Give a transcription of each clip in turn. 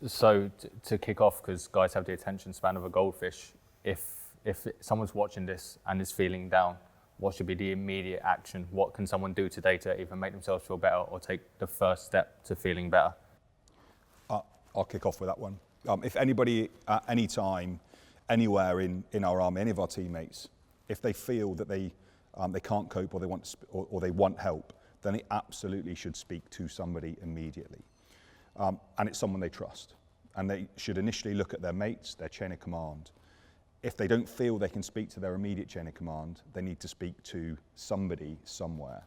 So to kick off, because guys have the attention span of a goldfish, if someone's watching this and is feeling down, what should be the immediate action? What can someone do today to either make themselves feel better or take the first step to feeling better? I'll kick off with that one. If anybody at any time, anywhere in our army, any of our teammates, if they feel that they can't cope or they want help, then they absolutely should speak to somebody immediately. And it's someone they trust. And they should initially look at their mates, their chain of command. If they don't feel they can speak to their immediate chain of command, they need to speak to somebody somewhere.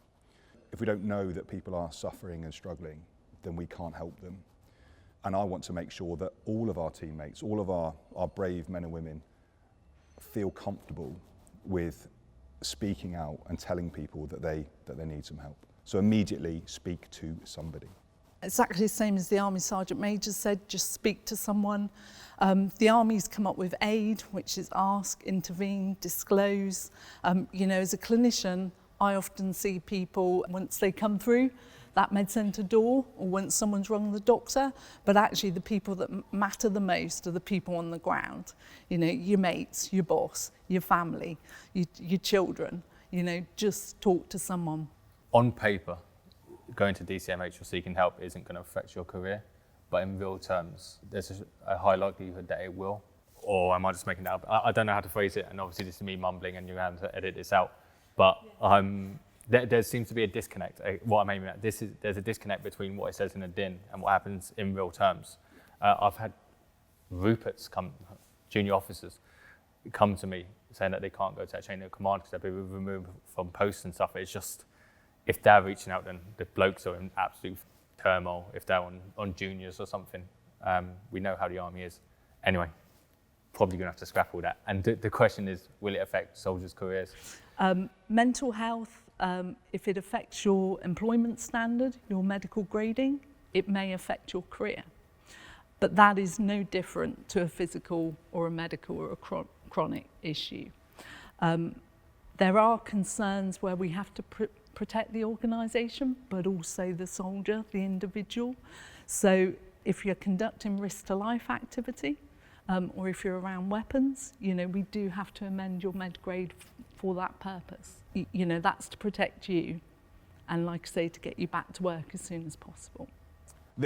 If we don't know that people are suffering and struggling, then we can't help them. And I want to make sure that all of our teammates, all of our brave men and women feel comfortable with speaking out and telling people that they need some help. So immediately speak to somebody. Exactly the same as the Army Sergeant Major said, just speak to someone. The Army's come up with AID, which is ask, intervene, disclose. As a clinician, I often see people, once they come through that med centre door, or once someone's rung the doctor, but actually the people that matter the most are the people on the ground. Your mates, your boss, your family, your children. Just talk to someone. On paper, going to DCMH or seeking help isn't going to affect your career, but in real terms, there's a high likelihood that it will. Or am I just making that up? I don't know how to phrase it, and obviously this is me mumbling and you're going to have to edit this out. But there seems to be a disconnect. What I'm aiming at, there's a disconnect between what it says in a DIN and what happens in real terms. I've had Ruperts junior officers, come to me saying that they can't go to that chain of command because they've been removed from posts and stuff. It's just, if they're reaching out, then the blokes are in absolute turmoil. If they're on juniors or something, we know how the Army is. Anyway, probably going to have to scrap all that. And the question is, will it affect soldiers' careers? Mental health, if it affects your employment standard, your medical grading, it may affect your career. But that is no different to a physical or a medical or a chronic issue. There are concerns where we have to protect the organisation, but also the soldier, the individual. So if you're conducting risk-to-life activity, or if you're around weapons, we do have to amend your med grade for that purpose. That's to protect you, and like I say, to get you back to work as soon as possible.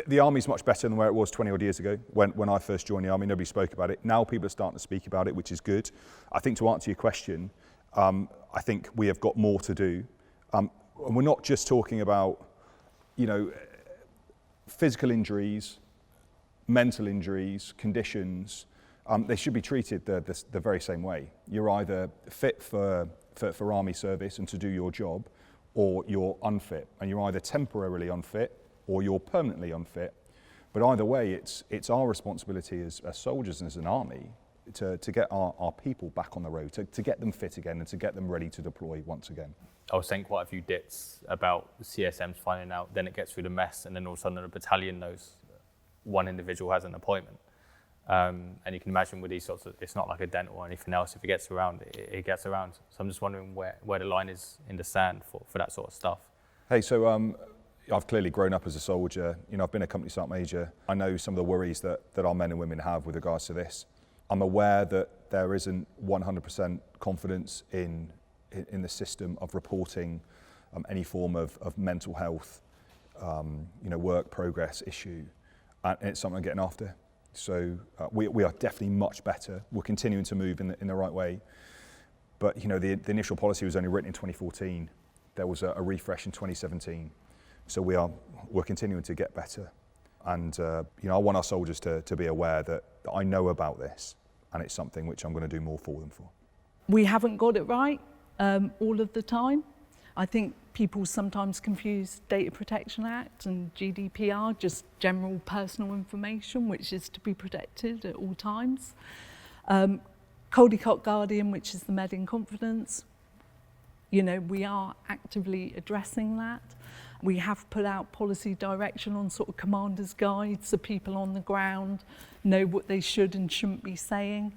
The Army's much better than where it was 20 odd years ago. When I first joined the Army, nobody spoke about it. Now people are starting to speak about it, which is good. I think to answer your question, I think we have got more to do. And we're not just talking about, physical injuries, mental injuries, conditions. They should be treated the very same way. You're either fit for Army service and to do your job, or you're unfit. And you're either temporarily unfit or you're permanently unfit. But either way, it's our responsibility as soldiers and as an Army to get our people back on the road, to get them fit again and to get them ready to deploy once again. I was saying quite a few dits about CSMs finding out, then it gets through the mess, and then all of a sudden the battalion knows one individual has an appointment. And you can imagine with these sorts of, it's not like a dent or anything else. If it gets around, it gets around. So I'm just wondering where the line is in the sand for that sort of stuff. Hey, so I've clearly grown up as a soldier. I've been a company sergeant major. I know some of the worries that our men and women have with regards to this. I'm aware that there isn't 100% confidence in the system of reporting any form of mental health, work progress issue, and it's something I'm getting after. So we are definitely much better. We're continuing to move in the right way. But the initial policy was only written in 2014. There was a refresh in 2017. So we're continuing to get better. And I want our soldiers to be aware that I know about this, and it's something which I'm going to do more for them for. We haven't got it right all of the time. I think people sometimes confuse Data Protection Act and GDPR, just general personal information, which is to be protected at all times. Caldicott Guardian, which is the Med in Confidence, we are actively addressing that. We have put out policy direction on sort of commander's guides so people on the ground know what they should and shouldn't be saying.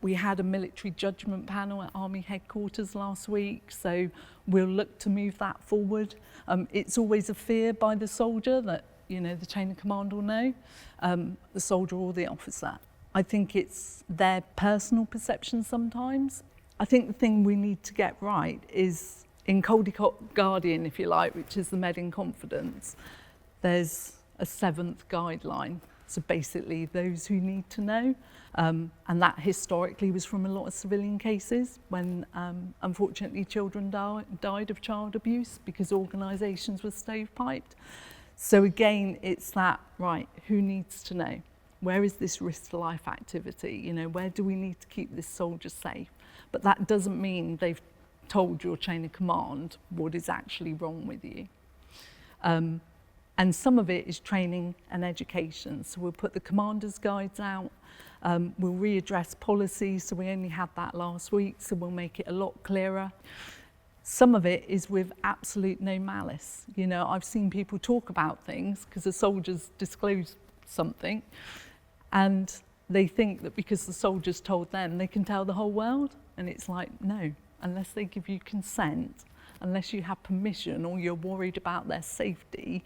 We had a military judgment panel at Army headquarters last week, so we'll look to move that forward. It's always a fear by the soldier that you know, the chain of command will know, the soldier or the officer. I think it's their personal perception sometimes. I think the thing we need to get right is in Caldecott Guardian, if you like, which is the Med in Confidence, there's a 7th guideline. So basically those who need to know. And that historically was from a lot of civilian cases when unfortunately children died of child abuse because organisations were stovepiped. So again, it's that, right, who needs to know? Where is this risk to life activity? You know, where do we need to keep this soldier safe? But that doesn't mean they've told your chain of command what is actually wrong with you. And some of it is training and education. So we'll put the commander's guides out, we'll readdress policies, so we only had that last week, so we'll make it a lot clearer. Some of it is with absolute no malice. You know, I've seen people talk about things because the soldiers disclose something and they think that because the soldiers told them, they can tell the whole world. And it's like, no, unless they give you consent, unless you have permission or you're worried about their safety,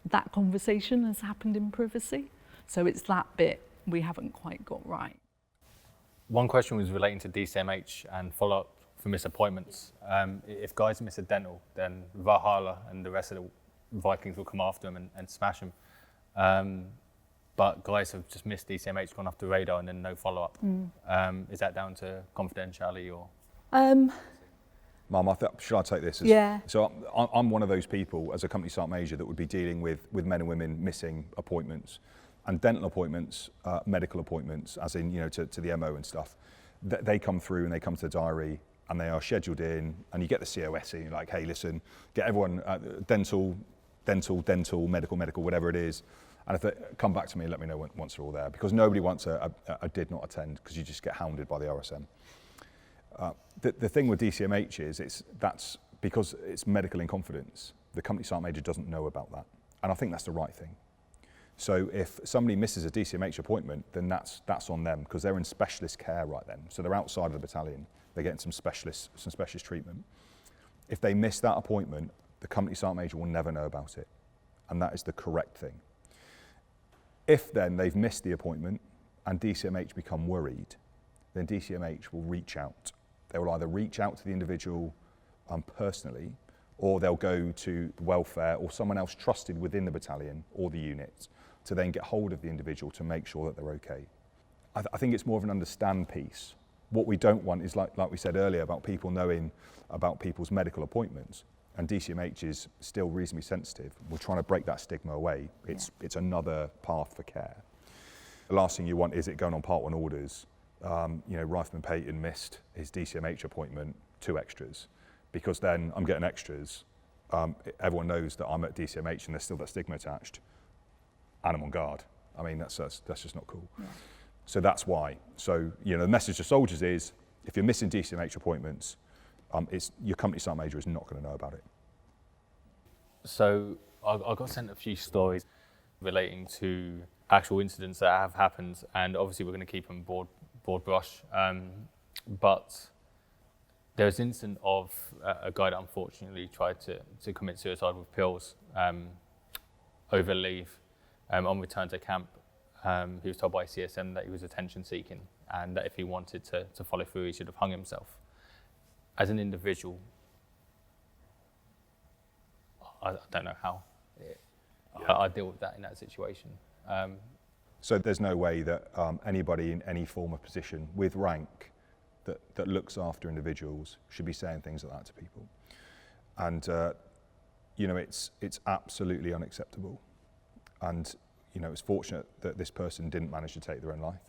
that conversation has happened in privacy. So it's that bit we haven't quite got right. One question was relating to DCMH and follow-up for missed appointments. If guys miss a dental, then Valhalla and the rest of the Vikings will come after them and smash them. But guys have just missed DCMH, gone off the radar and then no follow-up. Is that down to confidentiality or? Mum, should I take this? Yeah. So I'm one of those people as a company sergeant major that would be dealing with men and women missing appointments, and dental appointments, medical appointments, as in, you know, to the MO and stuff. They come through and they come to the diary and they are scheduled in, and you get the COS and you're like, hey, listen, get everyone dental, medical, whatever it is. And if they come back to me and let me know once they're all there, because nobody wants a did not attend, because you just get hounded by the RSM. The thing with DCMH is that's because it's medical in confidence. The company sergeant major doesn't know about that, and I think that's the right thing. So if somebody misses a DCMH appointment, then that's on them, because they're in specialist care right then. So they're outside of the battalion. They're getting some specialist treatment. If they miss that appointment, the company sergeant major will never know about it, and that is the correct thing. If then they've missed the appointment and DCMH become worried, then DCMH will reach out. They will either reach out to the individual personally, or they'll go to the welfare or someone else trusted within the battalion or the unit to then get hold of the individual to make sure that they're okay. I think it's more of an understand piece. What we don't want is, like we said earlier, about people knowing about people's medical appointments, and DCMH is still reasonably sensitive. We're trying to break that stigma away. It's another path for care. The last thing you want is it going on Part 1 orders. You know, Rifleman Payton missed his DCMH appointment, 2 extras, because then I'm getting extras. Everyone knows that I'm at DCMH and there's still that stigma attached, and I'm on guard. I mean, that's just not cool. Yeah. So that's why. So, you know, the message to soldiers is, if you're missing DCMH appointments, your company sergeant major is not going to know about it. So I got sent a few stories relating to actual incidents that have happened, and obviously we're going to keep them broad brush. But there was an incident of a guy that unfortunately tried to commit suicide with pills over leave. On return to camp, he was told by CSM that he was attention seeking and that if he wanted to follow through, he should have hung himself. As an individual, I don't know how I deal with that in that situation. So there's no way that anybody in any form of position with rank that looks after individuals should be saying things like that to people. And you know, it's absolutely unacceptable. And you know, it's fortunate that this person didn't manage to take their own life.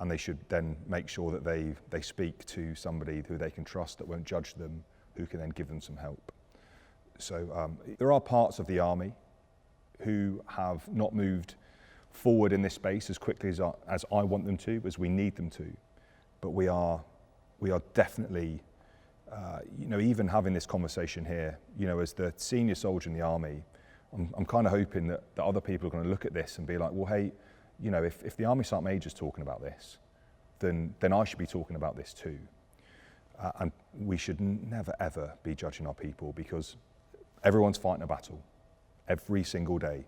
And they should then make sure that they speak to somebody who they can trust, that won't judge them, who can then give them some help. So there are parts of the Army who have not moved forward in this space as quickly as I want them to, as we need them to. But we are definitely, you know, even having this conversation here, you know, as the senior soldier in the Army, I'm kind of hoping that other people are going to look at this and be like, well, hey, you know, if the Army Sergeant Major's talking about this, then I should be talking about this too. And we should never, ever be judging our people, because everyone's fighting a battle every single day.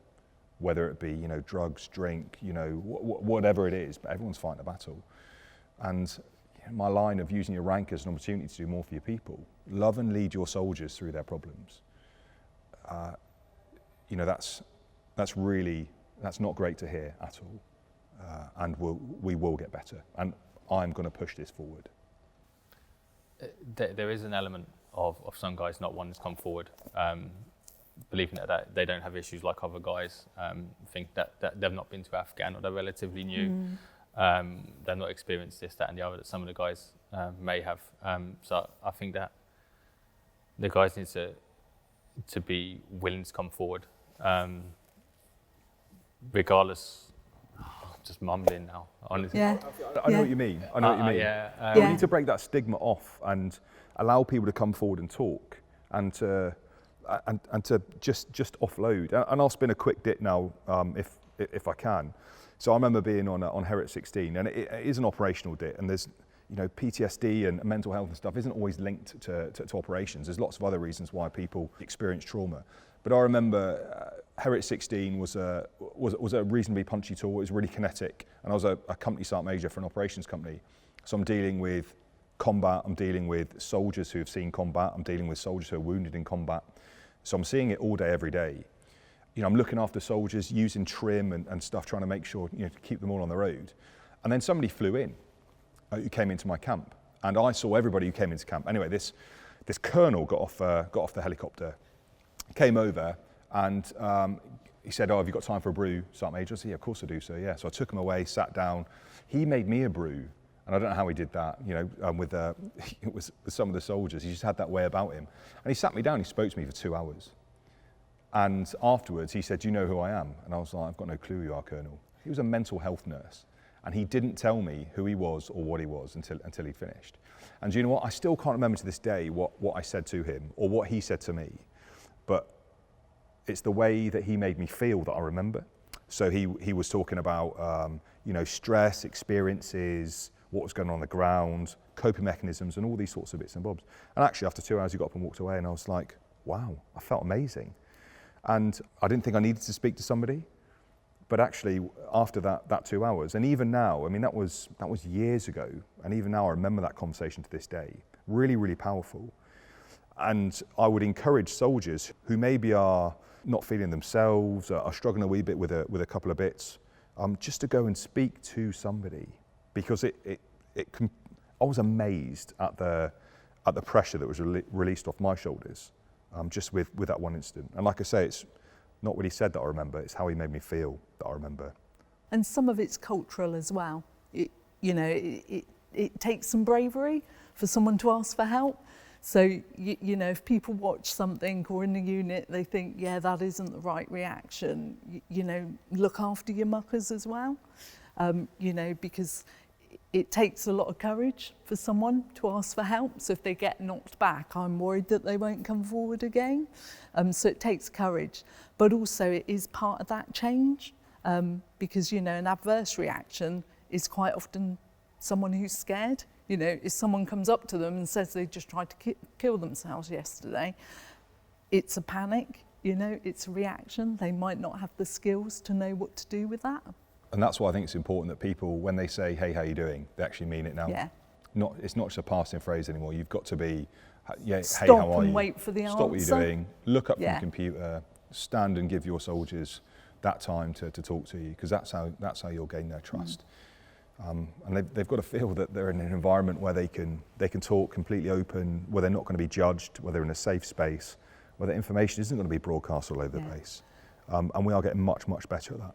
whether it be, you know, drugs, drink, you know, whatever it is, but everyone's fighting a battle. And my line of using your rank as an opportunity to do more for your people, love and lead your soldiers through their problems. You know, that's not great to hear at all. And we will get better. And I'm going to push this forward. There is an element of some guys not wanting to come forward, believing that they don't have issues like other guys, think that they've not been to Afghan or they're relatively new, they've not experienced this, that and the other that some of the guys may have. So I think that the guys need to be willing to come forward, regardless. I'm just mumbling now, honestly. Yeah. I know what you mean. I know what you mean. Yeah, We need to break that stigma off and allow people to come forward and talk and to just offload. And I'll spin a quick dip now, if I can. So I remember being on Herrick 16, and it is an operational dit, and there's, you know, PTSD and mental health and stuff isn't always linked to operations. There's lots of other reasons why people experience trauma. But I remember Herrick 16 was a reasonably punchy tool. It was really kinetic, and I was a company sergeant major for an operations company. So I'm dealing with combat, I'm dealing with soldiers who have seen combat, I'm dealing with soldiers who are wounded in combat. So I'm seeing it all day, every day. You know, I'm looking after soldiers, using trim and stuff, trying to make sure, you know, to keep them all on the road. And then somebody flew in, who came into my camp, and I saw everybody who came into camp. Anyway, this colonel got off the helicopter, came over, and he said, "Oh, have you got time for a brew, Sergeant Major?" I said, "Yeah, of course I do, sir." Yeah. So I took him away, sat down. He made me a brew, and I don't know how he did that. You know, with some of the soldiers, he just had that way about him. And he sat me down. He spoke to me for 2 hours. And afterwards, he said, "Do you know who I am?" And I was like, "I've got no clue who you are, Colonel." He was a mental health nurse, and he didn't tell me who he was or what he was until he finished. And do you know what? I still can't remember to this day what I said to him or what he said to me, but it's the way that he made me feel that I remember. So he was talking about you know, stress, experiences, what was going on the ground, coping mechanisms, and all these sorts of bits and bobs. And actually, after 2 hours, he got up and walked away, and I was like, wow, I felt amazing. And I didn't think I needed to speak to somebody, but actually, after that 2 hours, and even now, I mean, that was years ago, and even now I remember that conversation to this day. Really, really powerful. And I would encourage soldiers who maybe are not feeling themselves, are struggling a wee bit with a couple of bits, just to go and speak to somebody, because it can. I was amazed at the pressure that was released off my shoulders, just with that one incident. And like I say, it's not what he said that I remember; it's how he made me feel that I remember. And some of it's cultural as well. It takes some bravery for someone to ask for help. So, you know, if people watch something or in the unit, they think, yeah, that isn't the right reaction, you know, look after your muckers as well, you know, because it takes a lot of courage for someone to ask for help. So if they get knocked back, I'm worried that they won't come forward again. So it takes courage, but also it is part of that change, because, you know, an adverse reaction is quite often someone who's scared. You know, if someone comes up to them and says they just tried to kill themselves yesterday, it's a panic, you know, it's a reaction. They might not have the skills to know what to do with that. And that's why I think it's important that people, when they say, "Hey, how you doing?" they actually mean it now. Yeah. It's not just a passing phrase anymore. You've got to be, yeah, Stop hey, how are and you? wait for the answer. Stop what you're doing, look up from Yeah. the computer, stand and give your soldiers that time to talk to you, because that's how you'll gain their trust. And they've got to feel that they're in an environment where they can talk completely open, where they're not going to be judged, where they're in a safe space, where the information isn't going to be broadcast all over the place. And we are getting much, much better at that.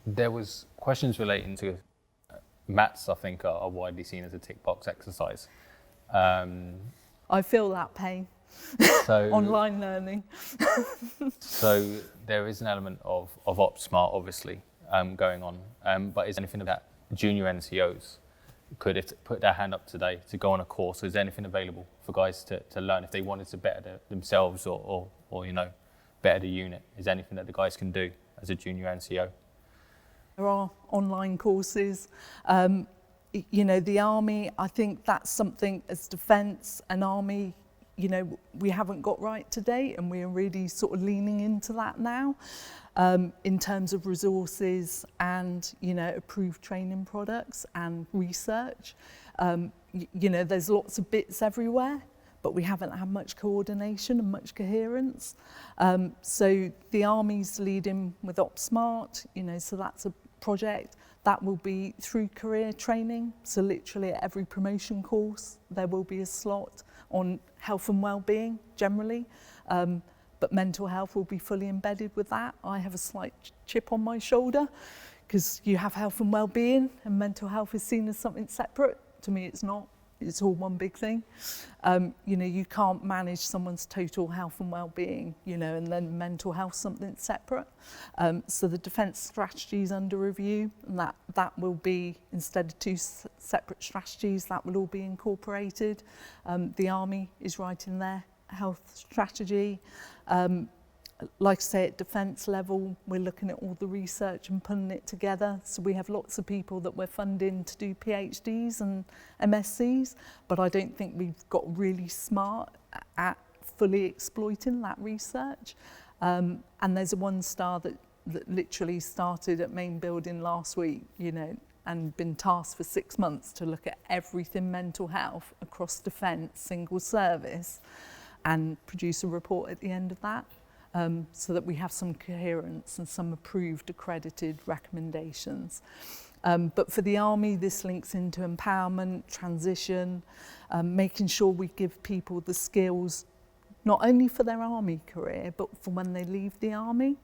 There was questions relating to maths, I think, are widely seen as a tick box exercise. I feel that pain. So Online learning. So there is an element of OPSMART, obviously, going on. But is anything that junior NCOs could, if put their hand up today to go on a course? Is there anything available for guys to learn if they wanted to better themselves or you know, better the unit? Is there anything that the guys can do as a junior NCO? There are online courses. You know, the Army, I think that's something as Defence and Army, you know, we haven't got right to date, and we're really sort of leaning into that now. in terms of resources and, you know, approved training products and research. You know, there's lots of bits everywhere, but we haven't had much coordination and much coherence. So the Army's leading with OPSMART, you know, so that's a project that will be through career training. So literally at every promotion course, there will be a slot on health and well-being generally. But mental health will be fully embedded with that. I have a slight chip on my shoulder because you have health and well-being and mental health is seen as something separate. To me, it's not. It's all one big thing. You know, you can't manage someone's total health and well-being, you know, and then mental health something separate. So the defence strategy is under review, and that will be, instead of two separate strategies, that will all be incorporated. The Army is writing their health strategy. Like I say, at defence level, we're looking at all the research and putting it together. So we have lots of people that we're funding to do PhDs and MScs, but I don't think we've got really smart at fully exploiting that research. And there's a 1-star that literally started at main building last week, you know, and been tasked for 6 months to look at everything mental health across defence, single service, and produce a report at the end of that. So that we have some coherence and some approved, accredited recommendations. But for the Army, this links into empowerment, transition, making sure we give people the skills, not only for their Army career, but for when they leave the Army,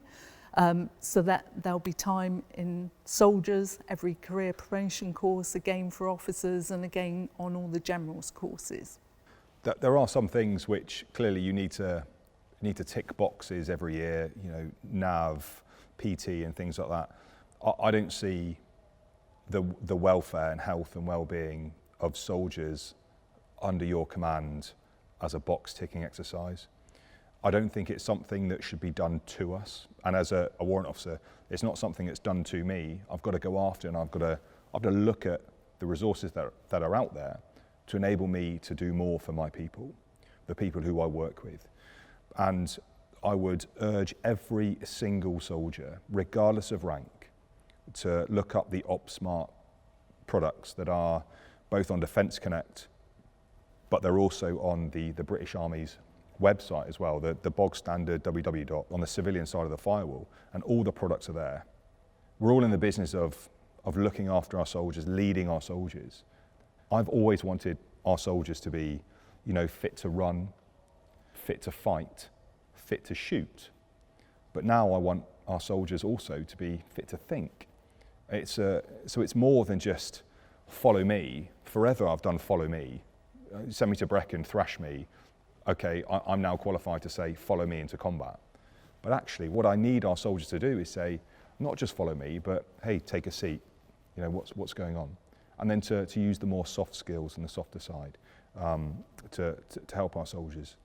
so that there'll be time in soldiers, every career promotion course, again for officers, and again on all the generals courses. There are some things which clearly you need to tick boxes every year, you know, NAV, PT and things like that. I don't see the welfare and health and well-being of soldiers under your command as a box ticking exercise. I don't think it's something that should be done to us. And as a warrant officer, it's not something that's done to me. I've got to go after, and I've got to look at the resources that are out there to enable me to do more for my people, the people who I work with. And I would urge every single soldier, regardless of rank, to look up the OPSMART products that are both on Defence Connect, but they're also on the British Army's website as well, the bog standard www. On the civilian side of the firewall, and all the products are there. We're all in the business of looking after our soldiers, leading our soldiers. I've always wanted our soldiers to be, you know, fit to run, fit to fight, fit to shoot. But now I want our soldiers also to be fit to think. So it's more than just follow me. Forever I've done follow me. Send me to Brecon, thrash me. Okay, I'm now qualified to say follow me into combat. But actually what I need our soldiers to do is say, not just follow me, but hey, take a seat. You know, what's going on? And then to use the more soft skills and the softer side to help our soldiers.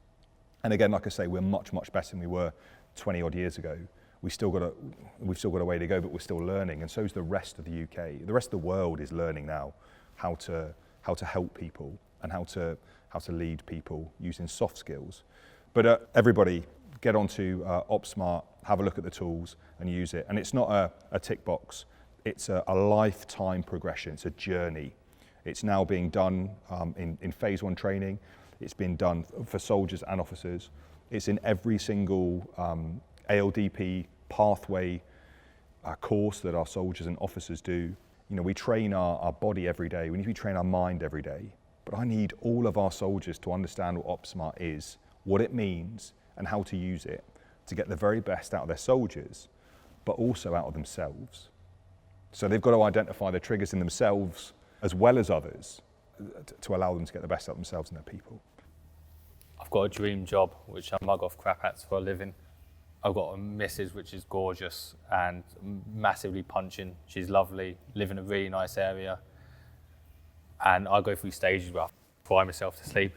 And again, like I say, we're much, much better than we were 20 odd years ago. We've still got a way to go, but we're still learning, and so is the rest of the UK. The rest of the world is learning now how to help people and how to lead people using soft skills. But everybody, get onto OPSMART, have a look at the tools and use it. And it's not a tick box. It's a lifetime progression. It's a journey. It's now being done in phase 1 training. It's been done for soldiers and officers. It's in every single ALDP pathway course that our soldiers and officers do. You know, we train our body every day. We need to train our mind every day. But I need all of our soldiers to understand what OPSMART is, what it means, and how to use it to get the very best out of their soldiers, but also out of themselves. So they've got to identify the triggers in themselves as well as others to allow them to get the best out of themselves and their people. I've got a dream job, which I mug off crap hats for a living. I've got a missus which is gorgeous and massively punching. She's lovely, live in a really nice area. And I go through stages where I cry myself to sleep.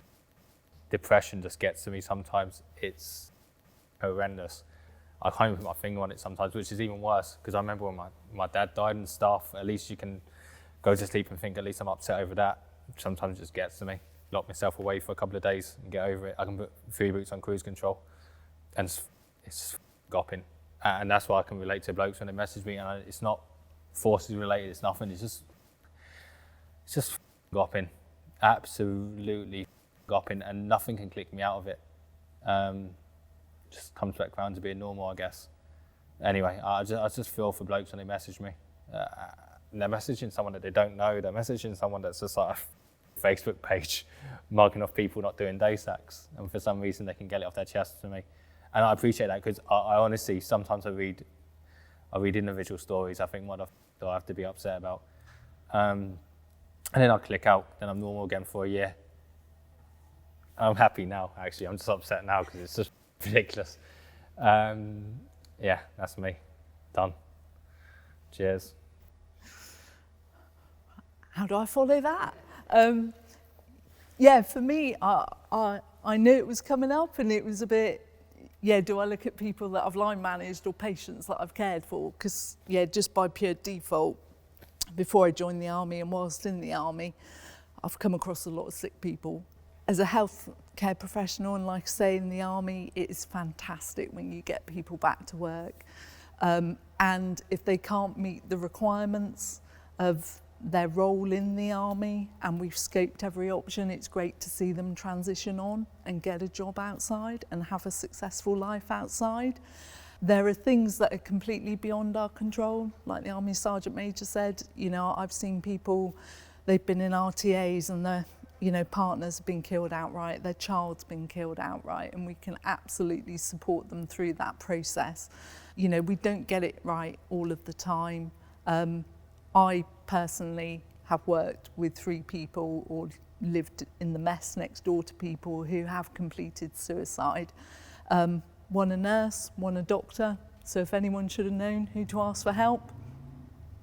Depression just gets to me sometimes. It's horrendous. I can't even put my finger on it sometimes, which is even worse, because I remember when my dad died and stuff. At least you can go to sleep and think, at least I'm upset over that. Sometimes it just gets to me. Lock myself away for a couple of days and get over it. I can put 3 boots on cruise control, and it's gopping. And that's why I can relate to blokes when they message me, and it's not forces related, it's nothing, it's just gopping, absolutely gopping, and nothing can click me out of it. Just comes back round to being normal, I guess. Anyway, I just feel for blokes when they message me. They're messaging someone that they don't know, they're messaging someone that's just like a Facebook page marking off people not doing day sacks, and for some reason they can get it off their chest to me. And I appreciate that, because I honestly, sometimes I read individual stories, I think, what do I have to be upset about? And then I click out, then I'm normal again for a year. I'm happy now, actually. I'm just upset now because it's just ridiculous. Yeah, that's me. Done. Cheers. How do I follow that? Yeah, for me, I knew it was coming up, and it was a bit, do I look at people that I've line managed or patients that I've cared for? Because, just by pure default, before I joined the army and whilst in the army, I've come across a lot of sick people. As a healthcare professional, and like I say, in the army, it is fantastic when you get people back to work. And if they can't meet the requirements of their role in the army, and we've scoped every option, it's great to see them transition on and get a job outside and have a successful life outside. There are things that are completely beyond our control, like the Army Sergeant Major said. I've seen people, they've been in RTAs and their partner's been killed outright, their child's been killed outright, and we can absolutely support them through that process. We don't get it right all of the time. I personally have worked with 3 people or lived in the mess next door to people who have completed suicide. One a nurse, one a doctor. So if anyone should have known who to ask for help,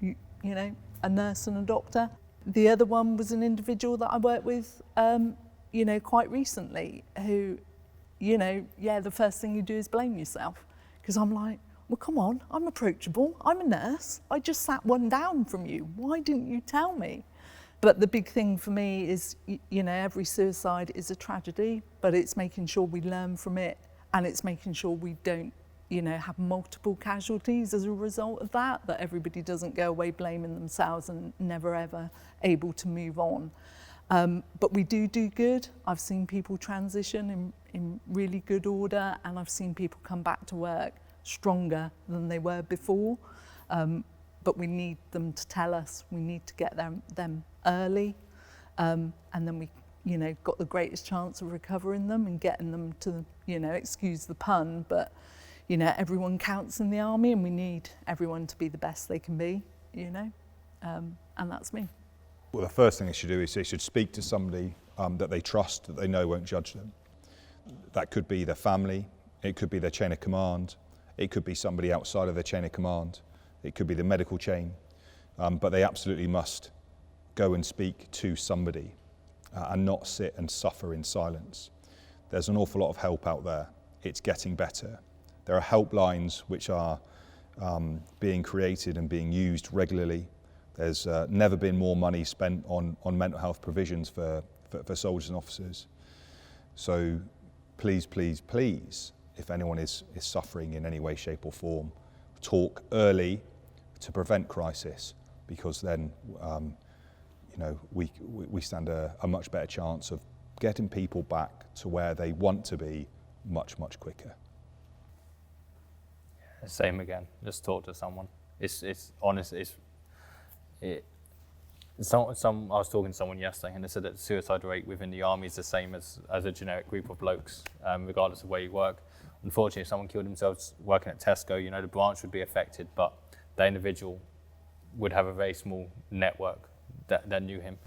a nurse and a doctor. The other one was an individual that I worked with, quite recently, who, the first thing you do is blame yourself. Because I'm like, well, come on, I'm approachable, I'm a nurse, I just sat one down from you, why didn't you tell me? But the big thing for me is, every suicide is a tragedy, but it's making sure we learn from it, and it's making sure we don't, have multiple casualties as a result of that everybody doesn't go away blaming themselves and never ever able to move on. But we do good. I've seen people transition in really good order, and I've seen people come back to work stronger than they were before. But we need them to tell us, we need to get them early, and then we got the greatest chance of recovering them and getting them to, excuse the pun, but everyone counts in the army, and we need everyone to be the best they can be, and that's me. Well, the first thing they should do is they should speak to somebody that they trust, that they know won't judge them. That could be their family, it could be their chain of command, it could be somebody outside of their chain of command, it could be the medical chain, but they absolutely must go and speak to somebody and not sit and suffer in silence. There's an awful lot of help out there. It's getting better. There are helplines which are being created and being used regularly. There's never been more money spent on mental health provisions for soldiers and officers. So please, please, please, if anyone is suffering in any way, shape or form, talk early to prevent crisis, because then we stand a much better chance of getting people back to where they want to be much, much quicker. Same again, just talk to someone. It's honest, I was talking to someone yesterday, and they said that the suicide rate within the army is the same as a generic group of blokes, regardless of where you work. Unfortunately, if someone killed themselves working at Tesco, the branch would be affected, but the individual would have a very small network that knew him.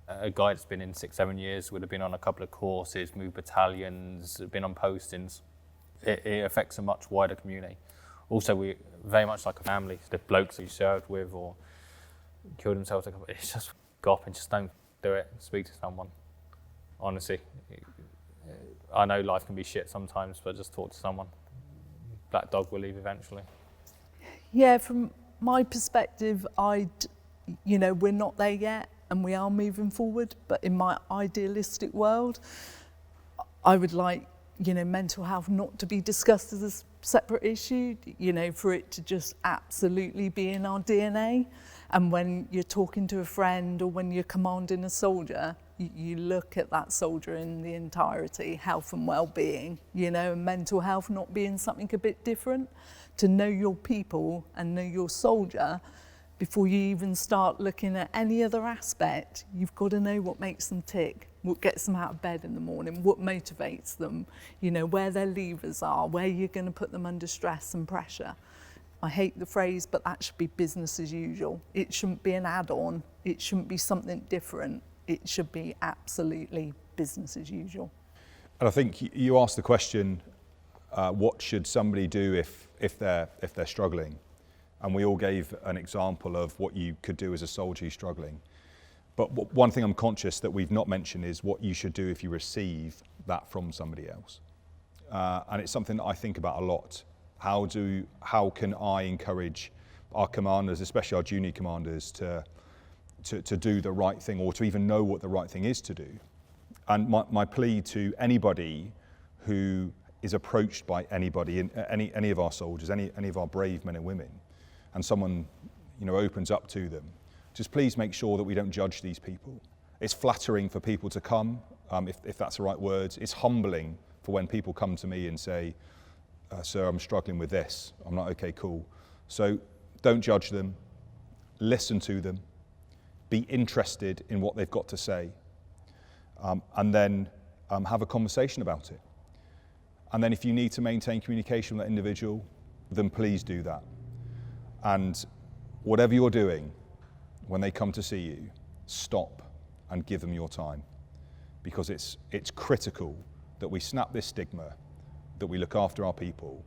A guy that's been in 6-7 years would have been on a couple of courses, moved battalions, been on postings. It affects a much wider community. Also, we very much like a family. The blokes that you served with or killed themselves, it's just and just don't do it. Speak to someone. Honestly, I know life can be shit sometimes, but just talk to someone. Black dog will leave eventually. Yeah, from my perspective, we're not there yet, and we are moving forward. But in my idealistic world, I would like, mental health not to be discussed as a separate issue, you know, for it to just absolutely be in our DNA. And when you're talking to a friend or when you're commanding a soldier, you look at that soldier in the entirety, health and well-being, you know, and mental health not being something a bit different. To know your people and know your soldier, before you even start looking at any other aspect, you've got to know what makes them tick, what gets them out of bed in the morning, what motivates them, you know, where their levers are, where you're going to put them under stress and pressure. I hate the phrase, but that should be business as usual. It shouldn't be an add-on. It shouldn't be something different. It should be absolutely business as usual. And I think you asked the question, what should somebody do if they're struggling? And we all gave an example of what you could do as a soldier who's struggling. But one thing I'm conscious that we've not mentioned is what you should do if you receive that from somebody else. And it's something that I think about a lot. How can I encourage our commanders, especially our junior commanders, to do the right thing, or to even know what the right thing is to do? And my plea to anybody who is approached by anybody, any of our soldiers, any of our brave men and women, and someone, you know, opens up to them, just please make sure that we don't judge these people. It's flattering for people to come, if that's the right words. It's humbling for when people come to me and say, sir, I'm struggling with this. I'm not okay, cool. So don't judge them, listen to them, be interested in what they've got to say, and then have a conversation about it. And then if you need to maintain communication with that individual, then please do that. And whatever you're doing, when they come to see you, stop and give them your time, because it's critical that we snap this stigma, that we look after our people,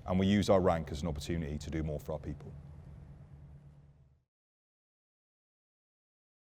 and we use our rank as an opportunity to do more for our people.